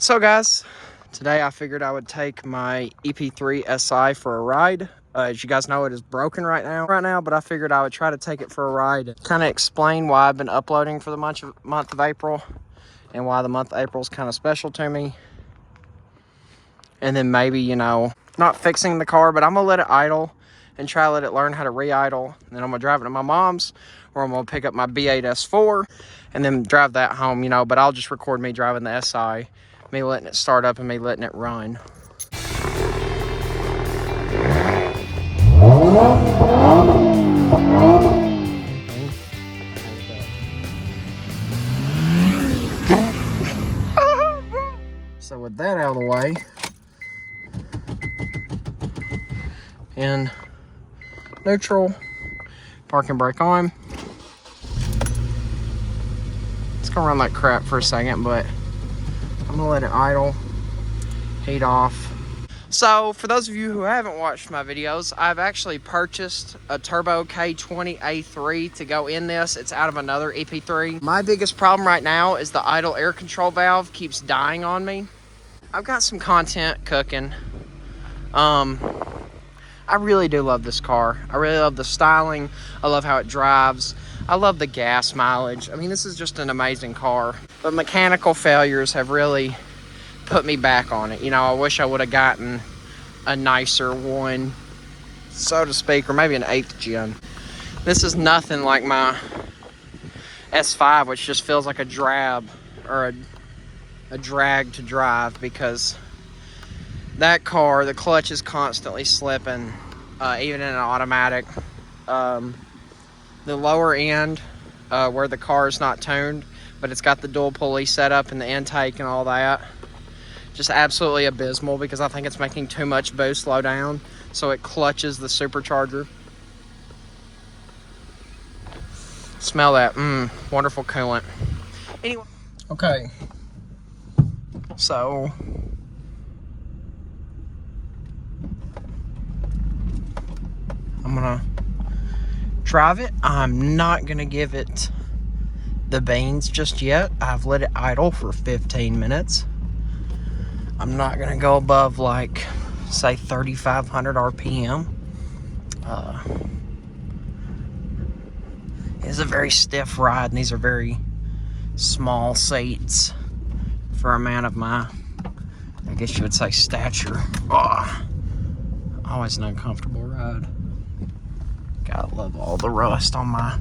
So guys, today I figured I would take my Ep3 SI for a ride. As you guys know, it is broken right now, but I figured I would try to take it for a ride. Kind of explain why I've been uploading for the month of April and why the month of April is kind of special to me. And then maybe, you know, not fixing the car, but I'm gonna let it idle and try to let it learn how to re-idle. And then I'm gonna drive it to my mom's, or I'm gonna pick up my B8 S4 and then drive that home, you know, but I'll just record me driving the SI, me letting it start up and me letting it run. So with that out of the way, in neutral, parking brake on. It's gonna run like crap for a second, but I'm gonna let it idle, heat off. So for those of you who haven't watched my videos, I've actually purchased a Turbo K20 A3 to go in this. It's out of another EP3. My biggest problem right now is the idle air control valve keeps dying on me. I've got some content cooking. I really do love this car. I really love the styling. I love how it drives. I love the gas mileage. I mean, this is just an amazing car. But mechanical failures have really put me back on it. You know, I wish I would have gotten a nicer one, so to speak, or maybe an 8th gen. This is nothing like my S5, which just feels like a drab or a drag to drive, because that car, the clutch is constantly slipping, even in an automatic. The lower end, where the car is not tuned, but it's got the dual pulley setup and the intake and all that, just absolutely abysmal, because I think it's making too much boost low down, so it clutches the supercharger. Smell that, wonderful coolant. Anyway, okay, so I'm gonna drive it. I'm not gonna give it the beans just yet. I've let it idle for 15 minutes. I'm not gonna go above, like, say 3,500 RPM. It's a very stiff ride, and these are very small seats for a man of my, I guess you would say, stature. Always an uncomfortable ride. Gotta love all the rust on my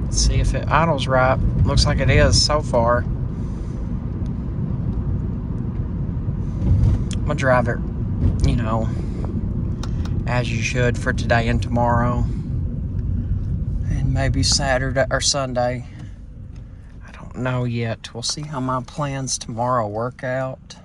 see if it idles right. Looks like it is so far. I'm gonna drive it, you know, as you should for today and tomorrow, and maybe Saturday or Sunday. I don't know yet. We'll see how my plans tomorrow work out.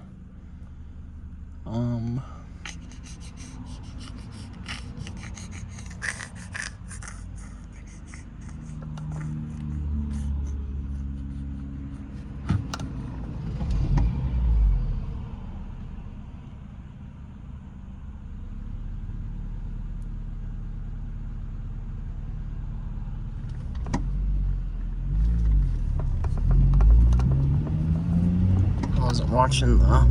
I wasn't watching the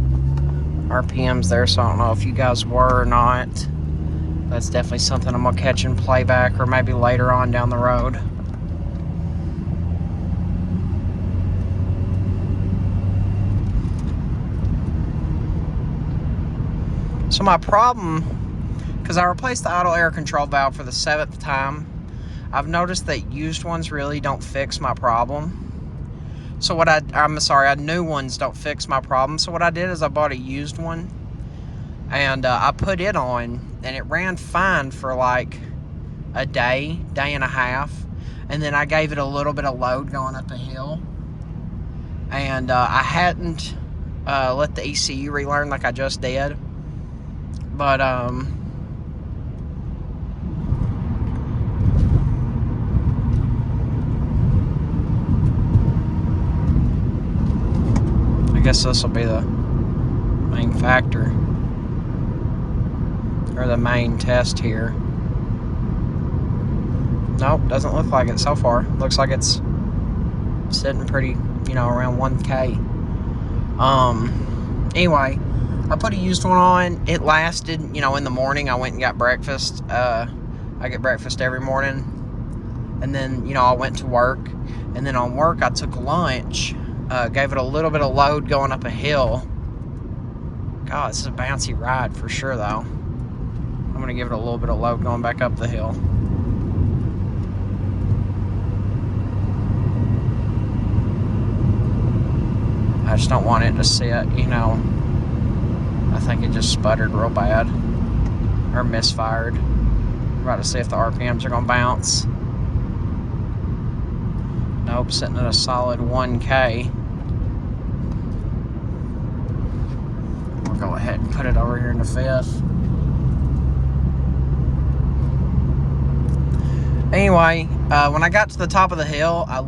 RPMs there, so I don't know if you guys were or not. That's definitely something I'm gonna catch in playback, or maybe later on down the road. So my problem, because I replaced the idle air control valve for the 7th time, I've noticed that used ones really don't fix my problem. So what new ones don't fix my problem. So what I did is I bought a used one, and I put it on, and it ran fine for like a day and a half. And then I gave it a little bit of load going up a hill, and I hadn't let the ECU relearn like I just did. But guess this will be the main factor, or the main test here. Nope, doesn't look like it so far. Looks like it's sitting pretty, you know, around 1K. Anyway, I put a used one on. It lasted, you know, in the morning. I went and got breakfast. I get breakfast every morning. And then, you know, I went to work. And then on work, I took lunch. Gave it a little bit of load going up a hill. God, this is a bouncy ride for sure, though. I'm going to give it a little bit of load going back up the hill. I just don't want it to sit, you know. I think it just sputtered real bad. Or misfired. I'm about to see if the RPMs are going to bounce. Nope, sitting at a solid 1K. We'll go ahead and put it over here in the fifth. Anyway, when I got to the top of the hill, I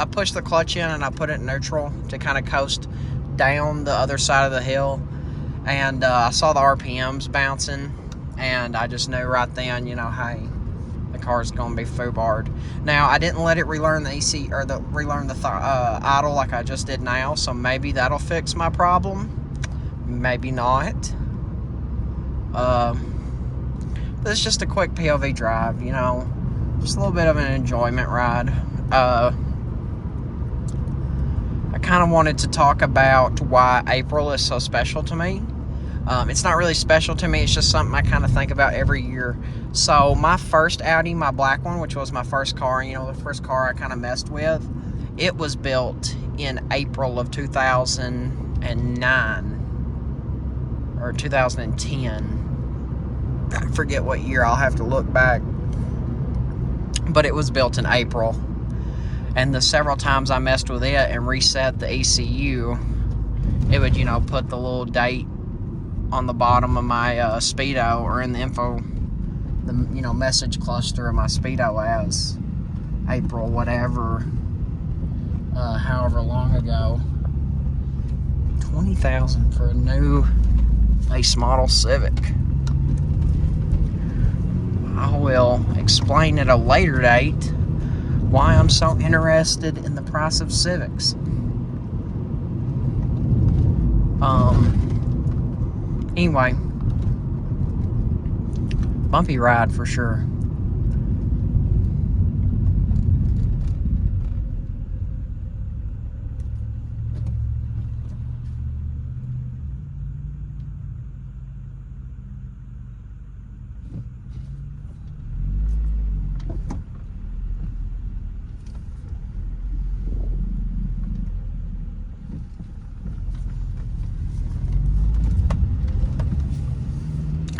pushed the clutch in and I put it in neutral to kind of coast down the other side of the hill. And I saw the RPMs bouncing, and I just knew right then, you know, hey, the car's going to be foobarred. Now, I didn't let it relearn the EC, or relearn the idle like I just did now, so maybe that'll fix my problem. Maybe not. But it's just a quick POV drive, you know, just a little bit of an enjoyment ride. I kind of wanted to talk about why April is so special to me. It's not really special to me, it's just something I kind of think about every year. So my first Audi, my black one, which was my first car, you know, the first car I kind of messed with, it was built in April of 2009 or 2010. I forget what year, I'll have to look back. But it was built in April. And the several times I messed with it and reset the ECU, it would, you know, put the little date on the bottom of my Speedo, or in the info, the, you know, message cluster of my Speedo as April whatever, however long ago. $20,000 for a new base model Civic. I will explain at a later date why I'm so interested in the price of Civics. Anyway, bumpy ride for sure.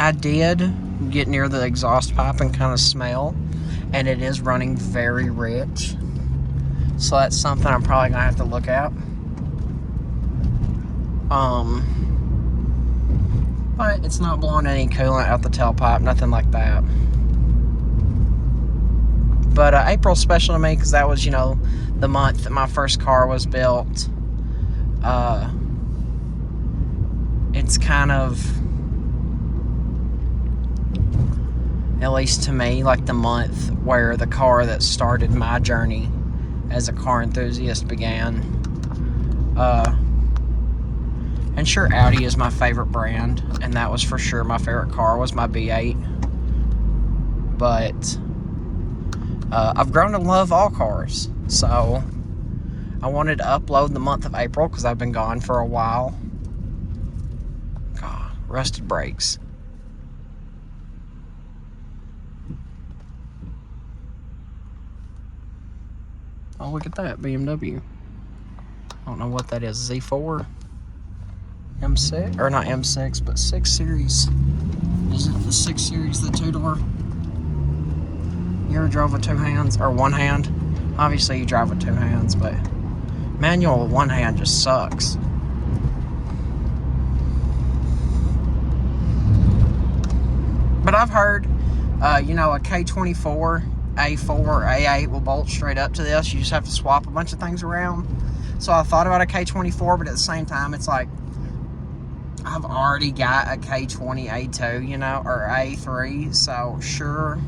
I did get near the exhaust pipe and kind of smell, and it is running very rich. So that's something I'm probably gonna have to look at. But it's not blowing any coolant out the tailpipe, nothing like that. But April's special to me because that was, you know, the month that my first car was built. It's kind of, at least to me, like the month where the car that started my journey as a car enthusiast began. And sure, Audi is my favorite brand, and that was for sure my favorite car was my B8. But I've grown to love all cars, so I wanted to upload the month of April because I've been gone for a while. God, rusted brakes. Oh, look at that, BMW. I don't know what that is, Z4? M6? Or not M6, but 6 Series. Is it the 6 Series, the two-door? You ever drove with two hands? Or one hand? Obviously you drive with two hands, but manual with one hand just sucks. But I've heard, you know, a K24, A4, or A8 will bolt straight up to this. You just have to swap a bunch of things around. So I thought about a K24, but at the same time, it's like, I've already got a K20 A2, you know, or A3. So sure,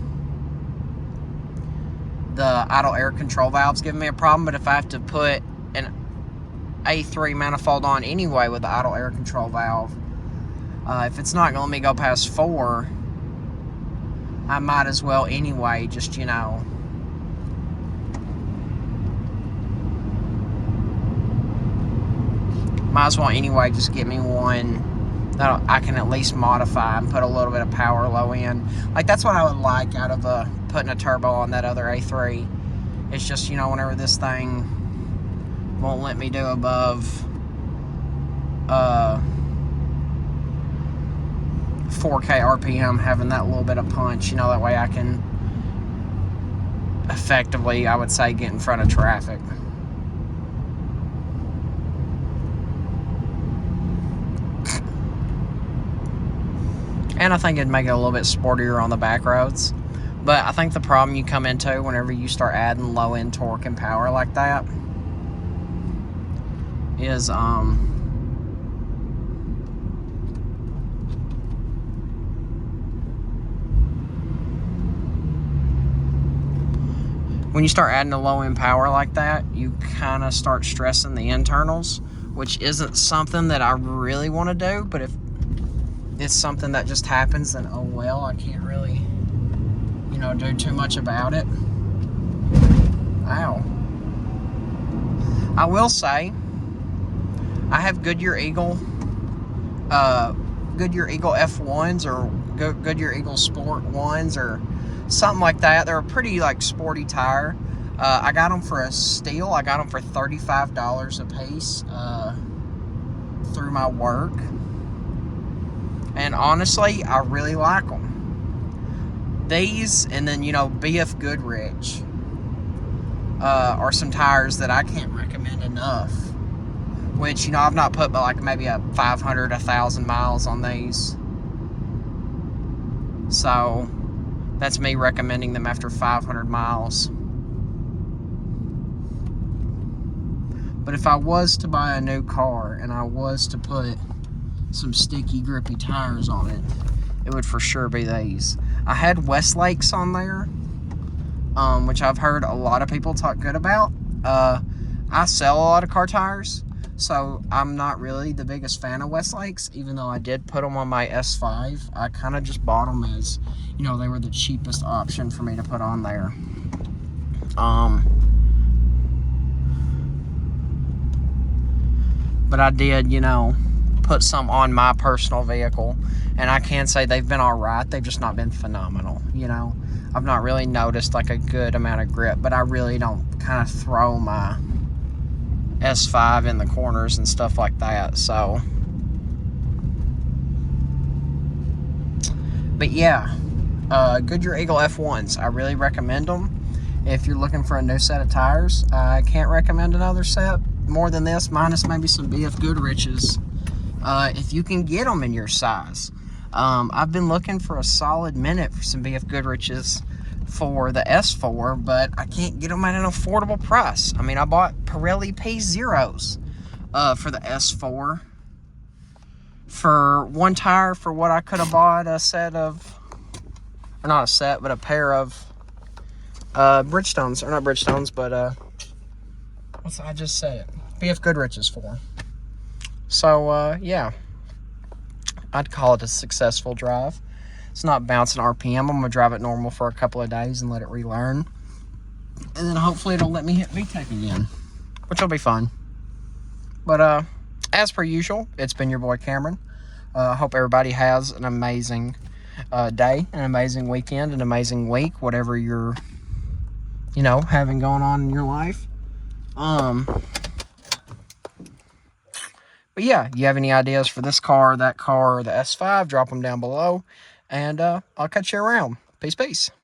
the idle air control valve's giving me a problem, but if I have to put an A3 manifold on anyway with the idle air control valve, if it's not going to let me go past 4, I might as well anyway, just, you know, might as well anyway just get me one that I can at least modify and put a little bit of power low in. Like, that's what I would like out of putting a turbo on that other A3. It's just, you know, whenever this thing won't let me do above 4K RPM, having that little bit of punch, you know, that way I can effectively, I would say, get in front of traffic. And I think it'd make it a little bit sportier on the back roads. But I think the problem you come into whenever you start adding low end torque and power like that is when you start adding a low end power like that, you kind of start stressing the internals, which isn't something that I really want to do. But if it's something that just happens, then oh well, I can't really, you know, do too much about it. Ow. I will say, I have Goodyear Eagle F1s or Goodyear Eagle Sport 1s or something like that. They're a pretty, like, sporty tire. I got them for a steal. I got them for $35 a piece through my work. And honestly, I really like them. These, and then, you know, BF Goodrich are some tires that I can't recommend enough. Which, you know, I've not put but like maybe a 500, 1,000 miles on these. So that's me recommending them after 500 miles. But if I was to buy a new car and I was to put some sticky, grippy tires on it, it would for sure be these. I had Westlake's on there, which I've heard a lot of people talk good about. I sell a lot of car tires, so I'm not really the biggest fan of Westlake's, even though I did put them on my S5. I kind of just bought them as, you know, they were the cheapest option for me to put on there. But I did, you know, put some on my personal vehicle, and I can say they've been all right. They've just not been phenomenal, you know. I've not really noticed like a good amount of grip, but I really don't kind of throw my S5 in the corners and stuff like that. So, but yeah, Goodyear Eagle F1s, I really recommend them if you're looking for a new set of tires. I can't recommend another set more than this, minus maybe some BF Goodrich's, if you can get them in your size. I've been looking for a solid minute for some BF Goodrich's for the S4, but I can't get them at an affordable price. I mean, I bought Pirelli P0s for the S4 for one tire for what I could have bought a set of, or not a set, but a pair of Bridgestones, or not Bridgestones, but I just said it, BF Goodrich's for. So yeah, I'd call it a successful drive. It's not bouncing RPM. I'm going to drive it normal for a couple of days and let it relearn. And then hopefully it'll let me hit VTEC again, which will be fun. But as per usual, it's been your boy Cameron. I hope everybody has an amazing day, an amazing weekend, an amazing week, whatever you're, you know, having going on in your life. But yeah, you have any ideas for this car, that car, or the S5, drop them down below. And I'll catch you around. Peace, peace.